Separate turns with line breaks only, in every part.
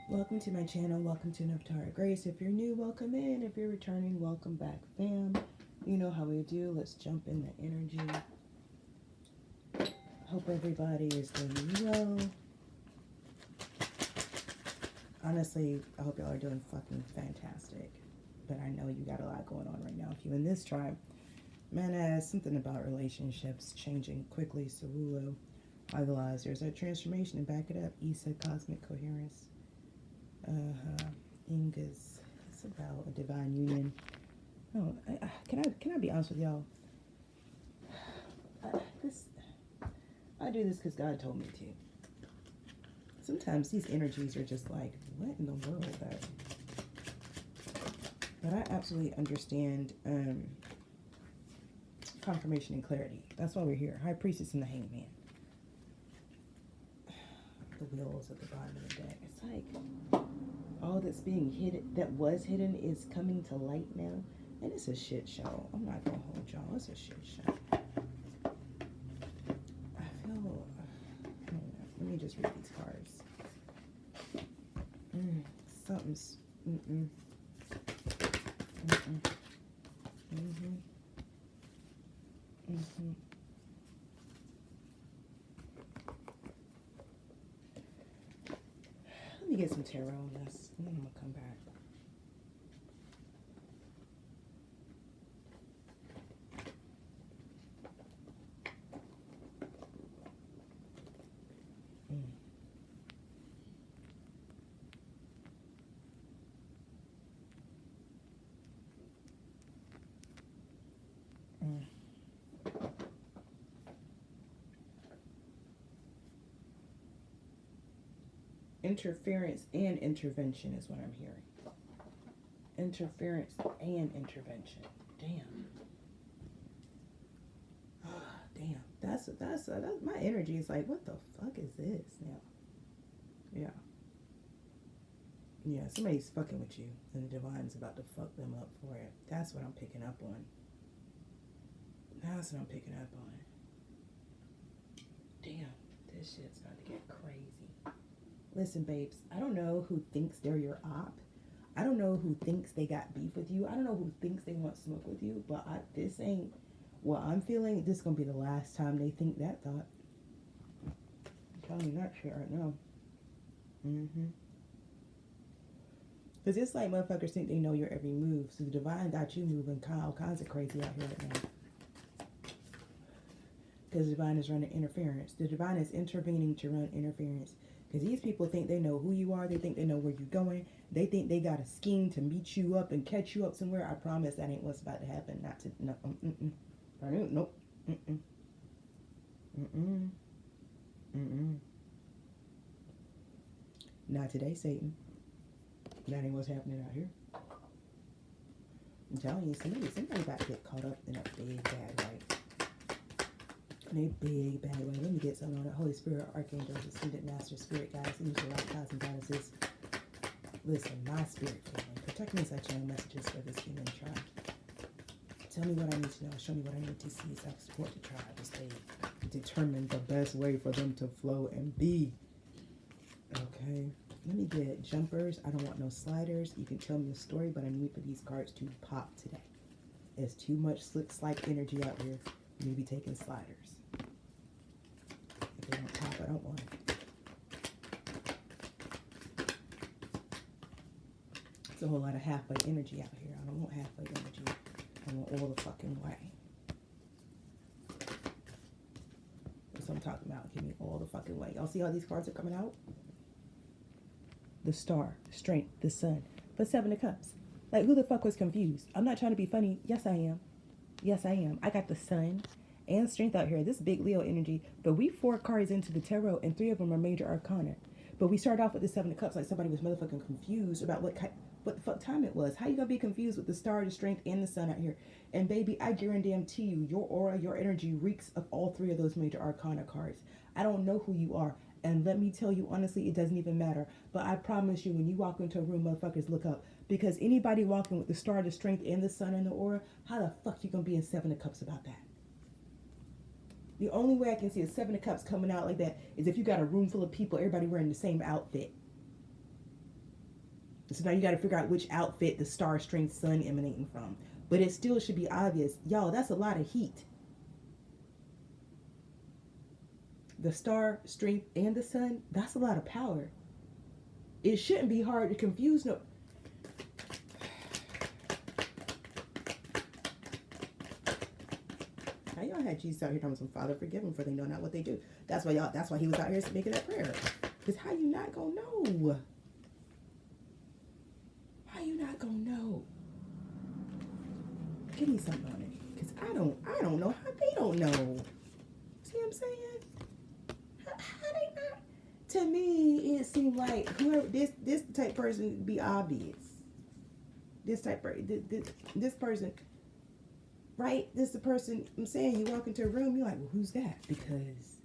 Welcome to my channel. Welcome to Nephtara Grace. If you're new, welcome in. If you're returning, welcome back, fam. You know how we do. Let's jump in the energy. Hope everybody is doing well. Honestly, I hope y'all are doing fucking fantastic. But I know you got a lot going on right now. If you're in this tribe, man, something about relationships changing quickly. Sarulo, idolize. There's a transformation and back it up. Isa, cosmic coherence. Ingas. It's about a divine union. Oh, can I be honest with y'all? I do this because God told me to. Sometimes these energies are just like, what in the world? But I absolutely understand confirmation and clarity. That's why we're here. High Priestess and the Hangman. The wheels at the bottom of the deck. It's like all that's being hidden, that was hidden, is coming to light now, and it's a shit show. I'm not gonna hold y'all. It's a shit show. I feel. Let me just read these cards. Something's. Let me get some tarot on this, and then I'm gonna come back. Interference and intervention is what I'm hearing. Interference and intervention. Damn. Damn. That's my energy is like, what the fuck is this now? Yeah. Yeah, somebody's fucking with you, and the divine's about to fuck them up for it. That's what I'm picking up on. That's what I'm picking up on. Damn, this shit's about to get crazy. Listen, babes, I don't know who thinks they're your op. I don't know who thinks they got beef with you. I don't know who thinks they want smoke with you, but this ain't what I'm feeling. This is going to be the last time they think that thought. I'm telling you that shit right now. Because it's like motherfuckers think they know your every move. So the divine got you moving all kinds of crazy out here right now. Because the divine is running interference. The divine is intervening to run interference. Because these people think they know who you are. They think they know where you're going. They think they got a scheme to meet you up and catch you up somewhere. I promise that ain't what's about to happen. Not to, no, nope. Not today, Satan. That ain't what's happening out here. I'm telling you, somebody about to get caught up in a big bad way. In a big bad way. Let me get something on that. Holy Spirit, archangels, ascended master, spirit guides, angels, light gods and goddesses. Listen, my spirit family, protect me as I channel messages for this human tribe. Tell me what I need to know. Show me what I need to see so I support the tribe as they determine the best way for them to flow and be. Okay. Let me get jumpers. I don't want no sliders. You can tell me a story, but I need for these cards to pop today. There's too much slip-slide energy out here. You need to be taking sliders. If they don't pop, I don't want it. It's a whole lot of halfway energy out here. I don't want halfway energy. I want all the fucking way. That's what I'm talking about. Give me all the fucking way. Y'all see how these cards are coming out? The star, the strength, the sun, but 7 of cups. Like, who the fuck was confused? I'm not trying to be funny. Yes, I am. Yes, I am. I got the sun and strength out here. This big Leo energy. But we 4 cards into the tarot, and 3 of them are major arcana. But we started off with the 7 of cups like somebody was motherfucking confused about what the fuck time it was. How you gonna be confused with the star, the strength, and the sun out here? And baby, I guarantee you, your aura, your energy reeks of all 3 of those major arcana cards. I don't know who you are. And let me tell you, honestly, it doesn't even matter. But I promise you, when you walk into a room, motherfuckers look up. Because anybody walking with the star, the strength, and the sun and the aura, how the fuck you gonna be in 7 of cups about that? The only way I can see a 7 of cups coming out like that is if you got a room full of people, everybody wearing the same outfit. So now you got to figure out which outfit the star, strength, sun emanating from. But it still should be obvious. Y'all, that's a lot of heat. The star, strength, and the sun, that's a lot of power. It shouldn't be hard to confuse. No. How y'all had Jesus out here talking some Father forgive them for they know not what they do. That's why y'all. That's why he was out here making that prayer. Because how you not gonna know? How you not gonna know? Give me something on it. Because I don't know how they don't know. See what I'm saying? How they not? To me, it seemed like whoever this type of person be obvious. This person, right? This the person. I'm saying you walk into a room, you're like, well, who's that? Because,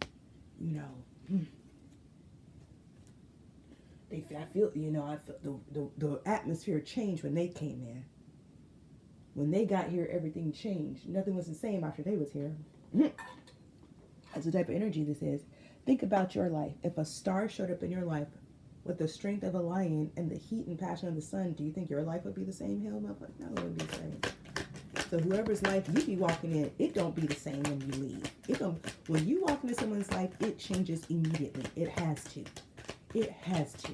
I feel the atmosphere changed when they came in. When they got here, everything changed. Nothing was the same after they was here. That's the type of energy this is. Think about your life. If a star showed up in your life with the strength of a lion and the heat and passion of the sun, do you think your life would be the same? Hell no, it wouldn't be the same. So whoever's life you be walking in, it don't be the same when you leave. When you walk into someone's life, it changes immediately. It has to. It has to.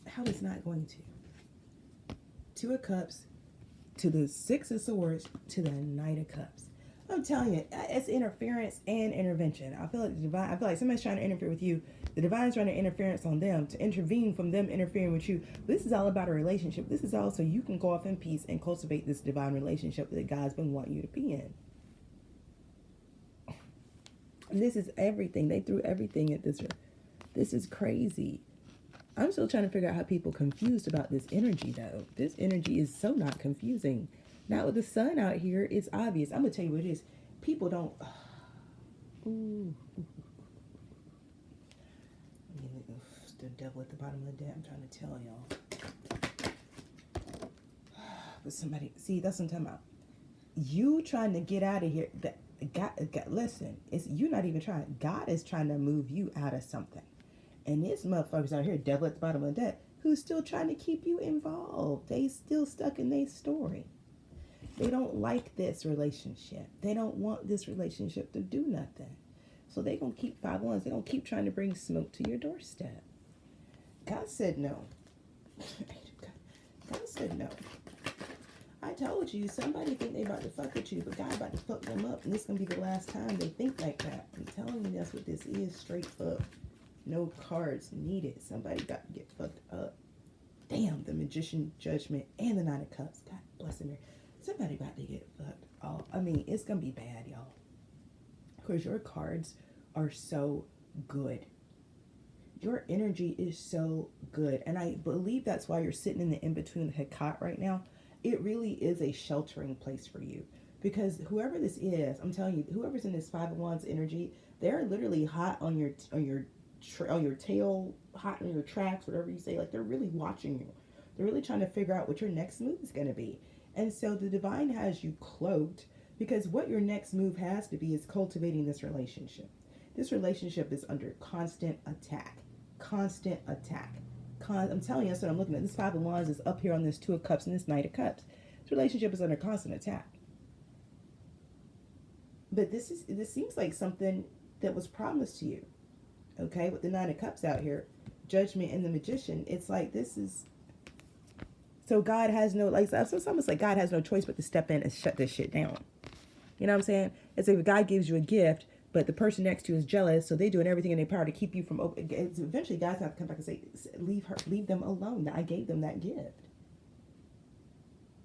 How is not going to? Two of Cups to the Six of Swords to the Knight of Cups. I'm telling you, it's interference and intervention. I feel like somebody's trying to interfere with you. The divine's trying to interference on them, to intervene from them interfering with you. But this is all about a relationship. This is all so you can go off in peace and cultivate this divine relationship that God's been wanting you to be in. And this is everything. They threw everything at this. This is crazy. I'm still trying to figure out how people confused about this energy, though. This energy is so not confusing. Now with the sun out here, it's obvious. I'm going to tell you what it is. People don't... Ooh. The devil at the bottom of the deck. I'm trying to tell y'all. But somebody... See, that's what I'm talking about. You trying to get out of here. God, listen, it's you not even trying. God is trying to move you out of something. And this motherfuckers out here, devil at the bottom of the deck, who's still trying to keep you involved. They still stuck in their story. They don't like this relationship. They don't want this relationship to do nothing. So they're going to keep 5 ones. They're going to keep trying to bring smoke to your doorstep. God said no. God said no. I told you, somebody think they about to fuck with you, but God about to fuck them up. And this is going to be the last time they think like that. I'm telling you, that's what this is, straight up. No cards needed. Somebody got to get fucked up. Damn, the Magician, Judgment, and the Nine of Cups. God bless them. Somebody about to get fucked off. I mean, it's going to be bad, y'all. Because your cards are so good. Your energy is so good. And I believe that's why you're sitting in the in-between the Hecate right now. It really is a sheltering place for you. Because whoever this is, I'm telling you, whoever's in this Five of Wands energy, they're literally hot on your tail, hot on your tracks, whatever you say. Like, they're really watching you. They're really trying to figure out what your next move is going to be. And so the divine has you cloaked, because what your next move has to be is cultivating this relationship. This relationship is under constant attack. Constant attack. I'm telling you, that's what I'm looking at. This Five of Wands is up here on this Two of Cups and this Knight of Cups. This relationship is under constant attack. But this seems like something that was promised to you. Okay, with the Nine of Cups out here, Judgment and the Magician, it's like this is... So God has no, like, so it's almost like God has no choice but to step in and shut this shit down. You know what I'm saying? It's like God gives you a gift, but the person next to you is jealous, so they're doing everything in their power to keep you from... Eventually, God's going to come back and say, leave them alone. I gave them that gift.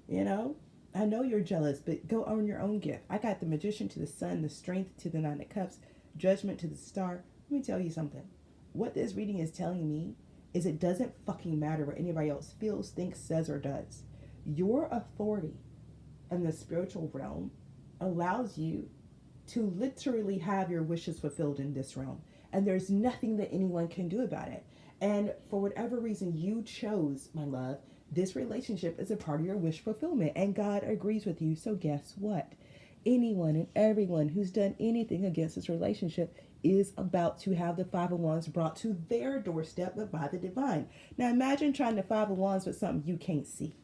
You know? I know you're jealous, but go own your own gift. I got the Magician to the Sun, the Strength to the Nine of Cups, Judgment to the Star. Let me tell you something. What this reading is telling me is it doesn't fucking matter what anybody else feels, thinks, says, or does. Your authority in the spiritual realm allows you to literally have your wishes fulfilled in this realm. And there's nothing that anyone can do about it. And for whatever reason you chose, my love, this relationship is a part of your wish fulfillment. And God agrees with you. So guess what? Anyone and everyone who's done anything against this relationship is about to have the Five of Wands brought to their doorstep, but by the divine. Now imagine trying to Five of Wands with something you can't see.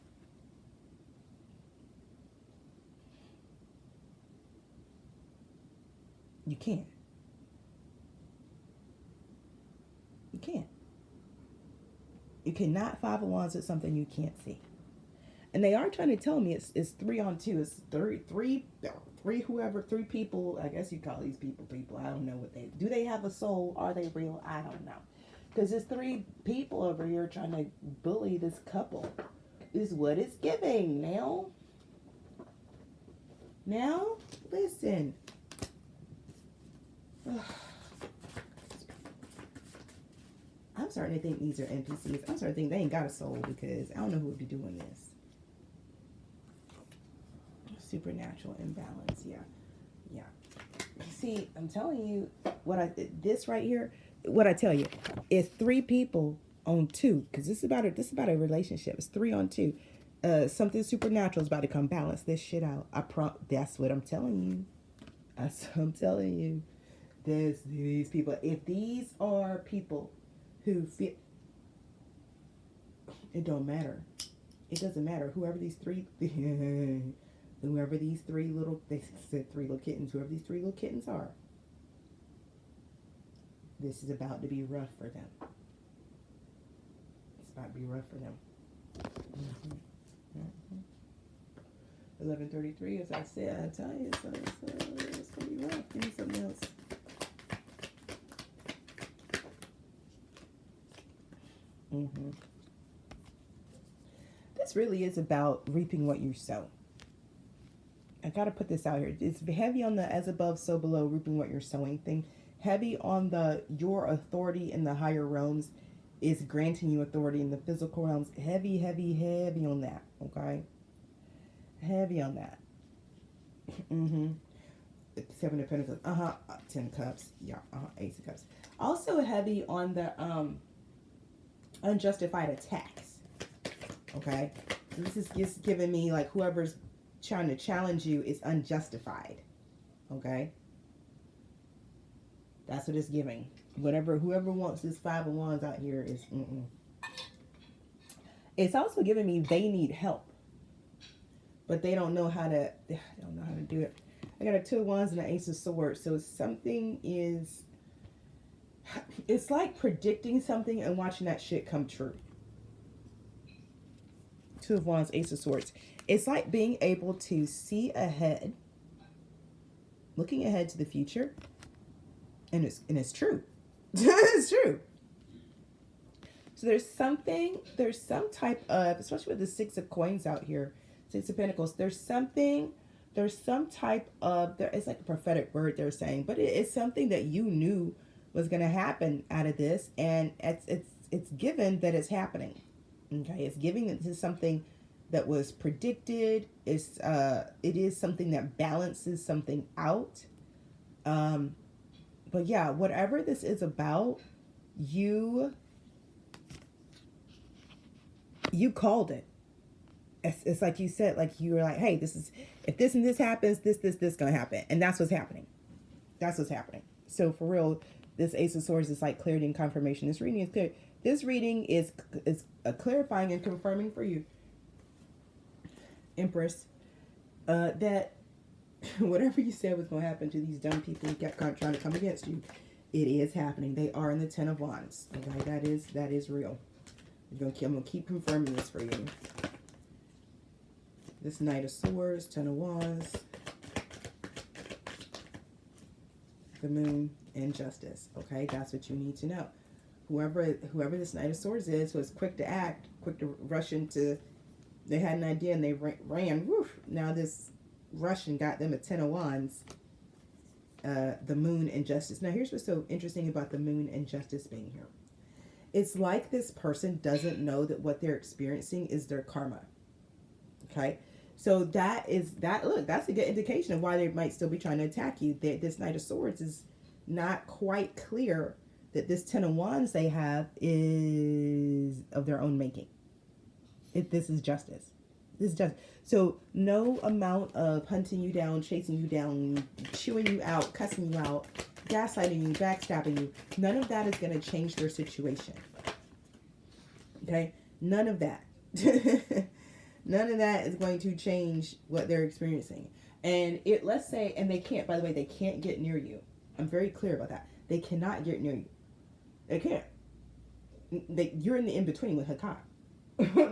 You can't. You can't. You cannot Five of Wands with something you can't see. And they are trying to tell me it's 3 on 2. It's three people. I guess you call these people. I don't know what they do. They have a soul? Are they real? I don't know. Because there's 3 people over here trying to bully this couple. Is what it's giving. Now, listen. I'm starting to think these are NPCs. I'm starting to think they ain't got a soul because I don't know who would be doing this. Supernatural imbalance, yeah. See, I'm telling you this right here. What I tell you is 3 people on 2 because this is about a relationship. It's 3 on 2. Something supernatural is about to come balance this shit out. That's what I'm telling you. That's what I'm telling you. These people. If these are people who feel, it don't matter. It doesn't matter. Whoever these 3 little, they said 3 little kittens, whoever these 3 little kittens are, this is about to be rough for them. It's about to be rough for them. 11:33, as I said, I tell you, so it's going to be rough. Give me something else. This really is about reaping what you sow. I got to put this out here. It's heavy on the as above, so below, reaping what you're sowing thing. Heavy on the your authority in the higher realms is granting you authority in the physical realms. Heavy on that. Okay? Heavy on that. 7 of Pentacles. 10 of Cups. Yeah. Ace of Cups. Also heavy on the unjustified attacks. Okay? So this is just giving me like whoever's trying to challenge you is unjustified. Okay? That's what it's giving. Whoever wants this 5 of Wands out here is It's also giving me they need help. But they don't know how to do it. I got a 2 of Wands and an Ace of Swords. So it's like predicting something and watching that shit come true. 2 of Wands, Ace of Swords. It's like being able to see ahead, looking ahead to the future, and it's true. It's true. So there's some type of, especially with the 6 of Coins out here, 6 of Pentacles, there's some type of, it's like a prophetic word they're saying, but it's something that you knew was going to happen out of this, and it's given that it's happening. Okay, it's giving that this is something that was predicted. It is something that balances something out. But yeah, whatever this is about, you called it. It's like you said, like you were like, hey, if this and this happens, this gonna happen, and that's what's happening. That's what's happening. So for real, this Ace of Swords is like clarity and confirmation. This reading is clear. This reading is clarifying and confirming for you, Empress, that whatever you said was going to happen to these dumb people who kept trying to come against you, it is happening. They are in the 10 of Wands. Okay, that is real. I'm going to keep confirming this for you. This Knight of Swords, 10 of Wands, the Moon, and Justice. Okay, that's what you need to know. Whoever this Knight of Swords is, was quick to act, quick to rush into, they had an idea and they ran. Woof, now this Russian got them a 10 of Wands, the Moon and Justice. Now here's what's so interesting about the Moon and Justice being here. It's like this person doesn't know that what they're experiencing is their karma. Okay, so look, that's a good indication of why they might still be trying to attack you. This Knight of Swords is not quite clear that this 10 of Wands they have is of their own making. This is justice. This is justice. So no amount of hunting you down, chasing you down, chewing you out, cussing you out, gaslighting you, backstabbing you, none of that is going to change their situation. Okay? None of that. None of that is going to change what they're experiencing. And let's say, and they can't, by the way, they can't get near you. I'm very clear about that. They cannot get near you. They can't. You're in the in-between with Hakai.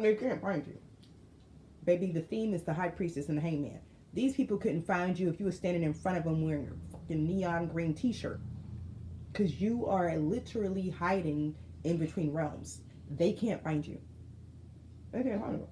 They can't find you. Baby, the theme is the high priestess and the hangman. These people couldn't find you if you were standing in front of them wearing your fucking neon green t-shirt. Because you are literally hiding in between realms. They can't find you. They can't find you.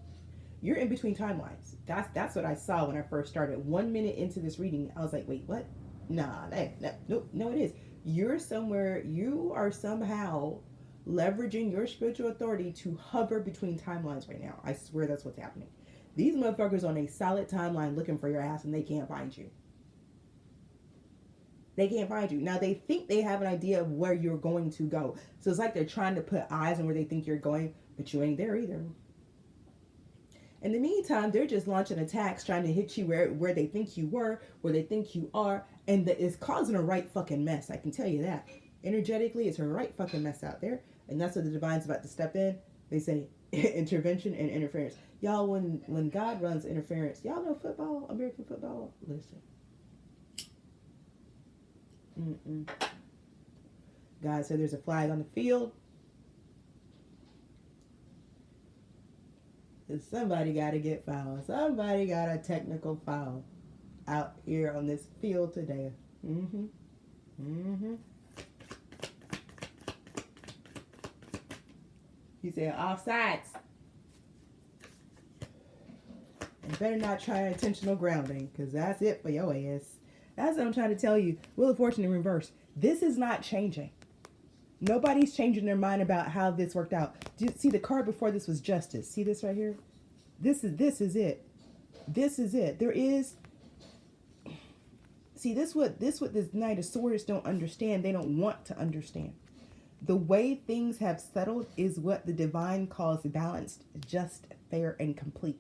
You're in between timelines. That's what I saw when I first started. 1 minute into this reading, I was like, wait, what? Nah, no, it is. You're somewhere, you are somehow leveraging your spiritual authority to hover between timelines right now. I swear that's what's happening. These motherfuckers on a solid timeline looking for your ass and they can't find you. They can't find you. Now they think they have an idea of where you're going to go. So it's like they're trying to put eyes on where they think you're going, but you ain't there either. In the meantime, they're just launching attacks, trying to hit you where they think you were, where they think you are, and it's causing a right fucking mess. I can tell you that. Energetically, it's a right fucking mess out there, and that's what the divine's about to step in. They say intervention and interference. Y'all, when God runs interference, y'all know football, American football. Listen, God said there's a flag on the field. Somebody got to get fouled. Somebody got a technical foul out here on this field today. He said offsides. You better not try intentional grounding, because that's it for your ass. That's what I'm trying to tell you. Wheel of Fortune in reverse. This is not changing. Nobody's changing their mind about how this worked out. Do you see the card before this was justice? See this right here? This is it. This is it. There is. See, this what this Knight of Swords don't understand. They don't want to understand. The way things have settled is what the divine calls balanced, just, fair, and complete.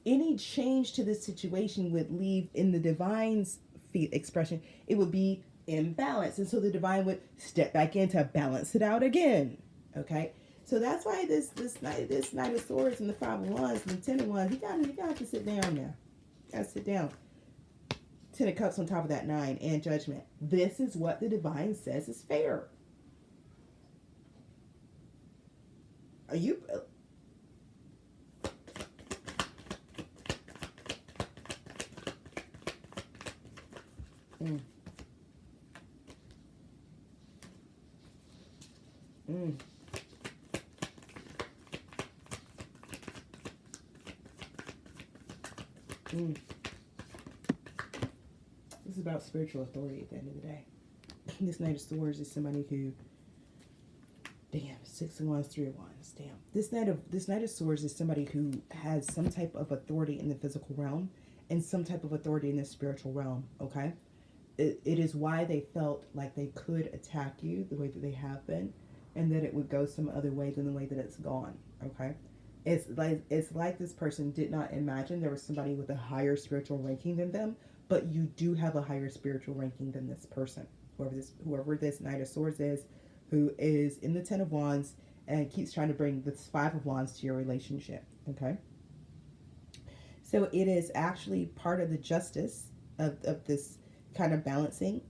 Any change to this situation would leave, in the divine's expression, it would be imbalance, and so the divine would step back in to balance it out again. Okay, so that's why this Knight of Swords and the Five of Wands and the Ten of Wands, you got to sit down now. You got to sit down. Ten of Cups on top of that 9 and Judgment. This is what the divine says is fair. Are you? This is about spiritual authority at the end of the day. This Knight of Swords is somebody who, damn, 6 of Wands, 3 of Wands, damn. This Knight of Swords is somebody who has some type of authority in the physical realm and some type of authority in the spiritual realm, okay? It is why they felt like they could attack you the way that they have been, and that it would go some other way than the way that it's gone, okay? It's like this person did not imagine there was somebody with a higher spiritual ranking than them, but you do have a higher spiritual ranking than this person, whoever this Knight of Swords is, who is in the 10 of Wands and keeps trying to bring this 5 of Wands to your relationship, okay? So it is actually part of the justice of this kind of balancing,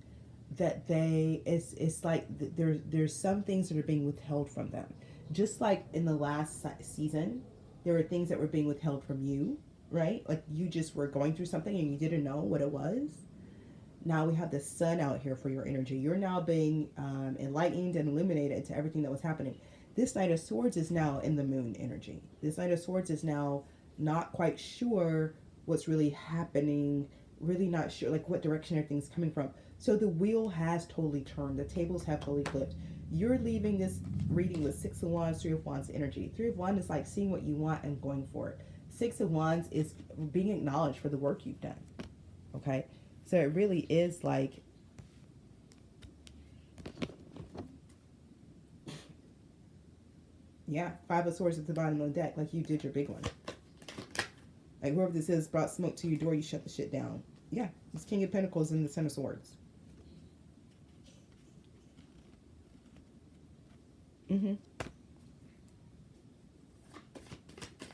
that it's like there's some things that are being withheld from them. Just like in the last season, there were things that were being withheld from you, right? Like you just were going through something and you didn't know what it was. Now we have the sun out here for your energy. You're now being enlightened and illuminated to everything that was happening. This Knight of Swords is now in the moon energy. This Knight of Swords is now not quite sure what's really happening, really not sure like what direction everything's coming from. So the wheel has totally turned. The tables have totally flipped. You're leaving this reading with 6 of Wands, 3 of Wands energy. 3 of Wands is like seeing what you want and going for it. 6 of Wands is being acknowledged for the work you've done. Okay? So it really is like, yeah, 5 of Swords at the bottom of the deck, like you did your big one. Like whoever this is brought smoke to your door, you shut the shit down. Yeah, it's King of Pentacles and the 10 of Swords. Mm-hmm.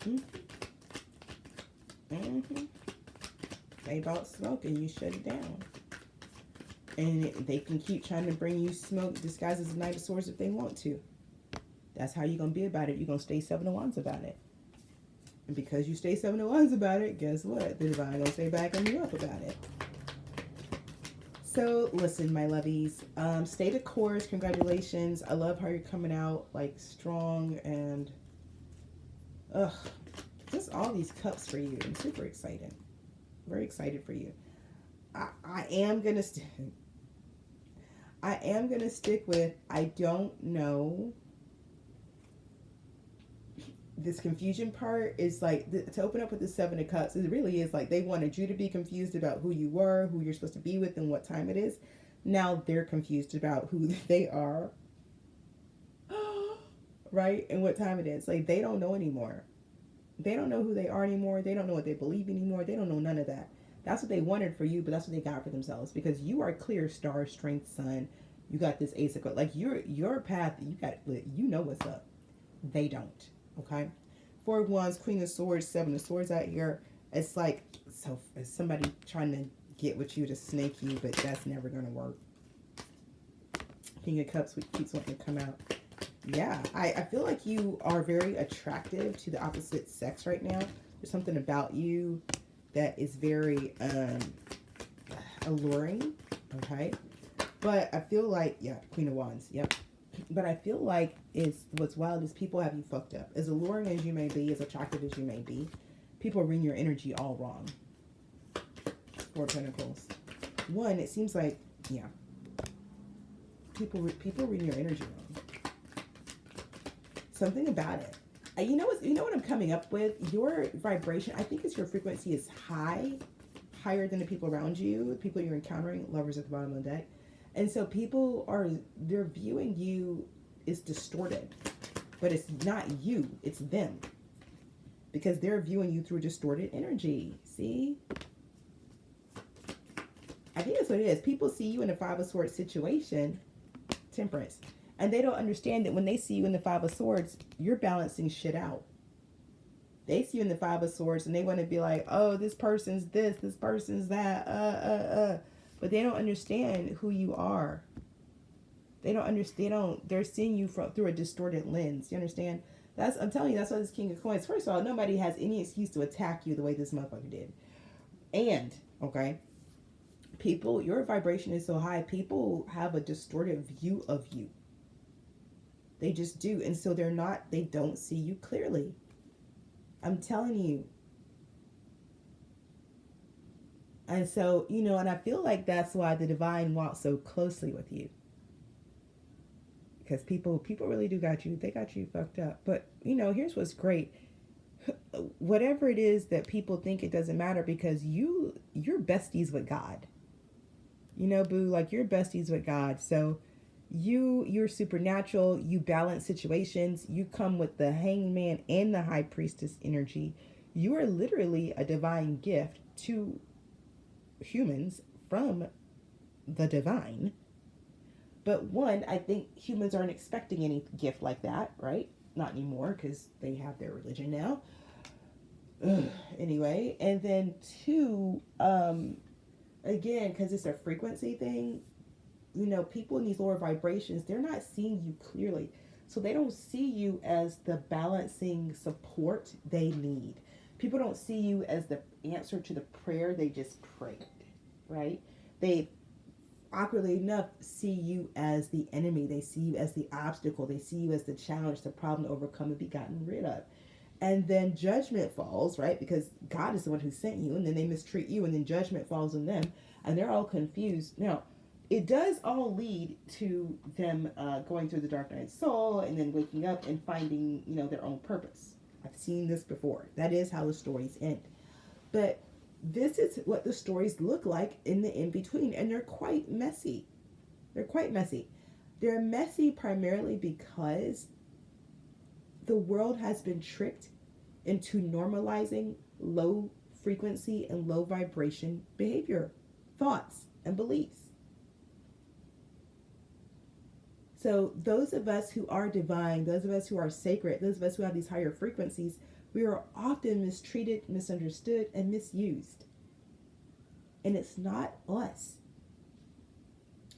Mm-hmm. Mm-hmm. They bought smoke and you shut it down. And they can keep trying to bring you smoke disguised as a Knight of Swords if they want to. That's how you're going to be about it. You're going to stay Seven of Wands about it. And because you stay Seven of Wands about it, guess what? The Divine going to stay backing you up about it. So, listen, my lovies. Stay the course. Congratulations. I love how you're coming out, like, strong and... just all these cups for you. I'm super excited. Very excited for you. I am going to... I am going to stick with, I don't know. This confusion part is like, to open up with the Seven of Cups, it really is like they wanted you to be confused about who you were, who you're supposed to be with, and what time it is. Now they're confused about who they are. Right? And what time it is. Like, they don't know anymore. They don't know who they are anymore. They don't know what they believe anymore. They don't know none of that. That's what they wanted for you, but that's what they got for themselves. Because you are clear, star, strength, sun. You got this ace of cups. Like, your path, you know what's up. They don't. Okay? Four of Wands, Queen of Swords, Seven of Swords out here. It's like, so it's somebody trying to get with you to snake you, but that's never going to work. King of Cups keeps wanting to come out. Yeah, I feel like you are very attractive to the opposite sex right now. There's something about you that is very alluring. Okay? But I feel like, yeah, Queen of Wands. Yep. But I feel like what's wild is people have you fucked up. As alluring as you may be, as attractive as you may be, people are reading your energy all wrong. Four of Pentacles. One, it seems like, yeah, people reading your energy wrong. Something about it. You know what I'm coming up with? Your vibration, I think your frequency is higher than the people around you, the people you're encountering, lovers at the bottom of the deck. And so they're viewing you is distorted, but it's not you, it's them. Because they're viewing you through distorted energy. See? I think that's what it is. People see you in a Five of Swords situation, Temperance, and they don't understand that when they see you in the Five of Swords, you're balancing shit out. They see you in the Five of Swords and they want to be like, oh, this person's this person's that, But they don't understand who you are. They don't understand. They're seeing you through a distorted lens. You understand? I'm telling you, that's why this King of Coins. First of all, nobody has any excuse to attack you the way this motherfucker did. And, okay, people, your vibration is so high, people have a distorted view of you. They just do. And so they don't see you clearly. I'm telling you. And so, and I feel like that's why the Divine walks so closely with you. Because people really do got you. They got you fucked up. But, here's what's great. Whatever it is that people think, it doesn't matter, because you're besties with God. Boo, like, you're besties with God. So you're supernatural. You balance situations. You come with the Hangman and the High Priestess energy. You are literally a divine gift to humans from the divine. But one, I think humans aren't expecting any gift like that, right? Not anymore, because they have their religion now. Anyway, and then two, again, because it's a frequency thing, people in these lower vibrations, they're not seeing you clearly. So they don't see you as the balancing support they need. People don't see you as the answer to the prayer they just prayed, right? They, awkwardly enough, see you as the enemy. They see you as the obstacle. They see you as the challenge, the problem to overcome and be gotten rid of. And then judgment falls, right? Because God is the one who sent you, and then they mistreat you, and then judgment falls on them, and they're all confused. Now, it does all lead to them going through the dark night of soul, and then waking up and finding, their own purpose. I've seen this before. That is how the stories end. But this is what the stories look like in the in-between, and they're quite messy. They're messy primarily because the world has been tricked into normalizing low frequency and low vibration behavior, thoughts, and beliefs. So those of us who are divine, those of us who are sacred, those of us who have these higher frequencies, we are often mistreated, misunderstood, and misused. And it's not us.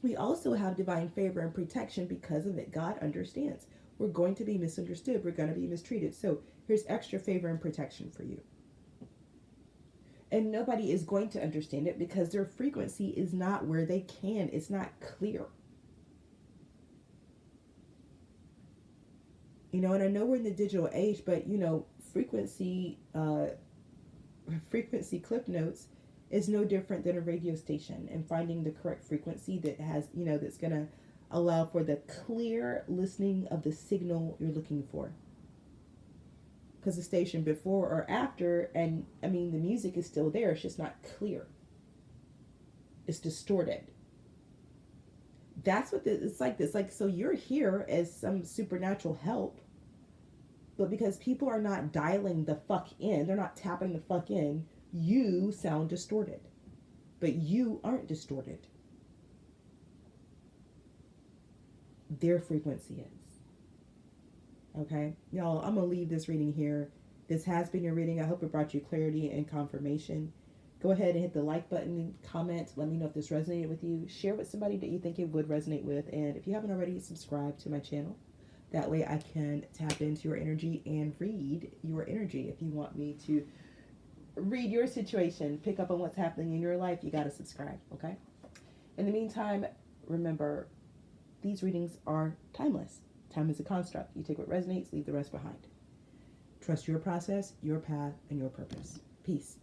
We also have divine favor and protection because of it. God understands. We're going to be misunderstood. We're going to be mistreated. So here's extra favor and protection for you. And nobody is going to understand it because their frequency is not where they can. It's not clear. You know, and I know we're in the digital age, but you know, frequency clip notes is no different than a radio station, and finding the correct frequency that has, you know, that's going to allow for the clear listening of the signal you're looking for. Because the station before or after, and I mean, the music is still there, it's just not clear. It's distorted. That's what it's like. This, like, so you're here as some supernatural help, but because people are not dialing the fuck in, they're not tapping the fuck in, you sound distorted. But you aren't distorted. Their frequency is. Okay, y'all, I'm gonna leave this reading here. This has been your reading. I hope it brought you clarity and confirmation. Go ahead and hit the like button, comment, let me know if this resonated with you. Share with somebody that you think it would resonate with. And if you haven't already, subscribe to my channel. That way I can tap into your energy and read your energy. If you want me to read your situation, pick up on what's happening in your life, you got to subscribe, okay? In the meantime, remember, these readings are timeless. Time is a construct. You take what resonates, leave the rest behind. Trust your process, your path, and your purpose. Peace.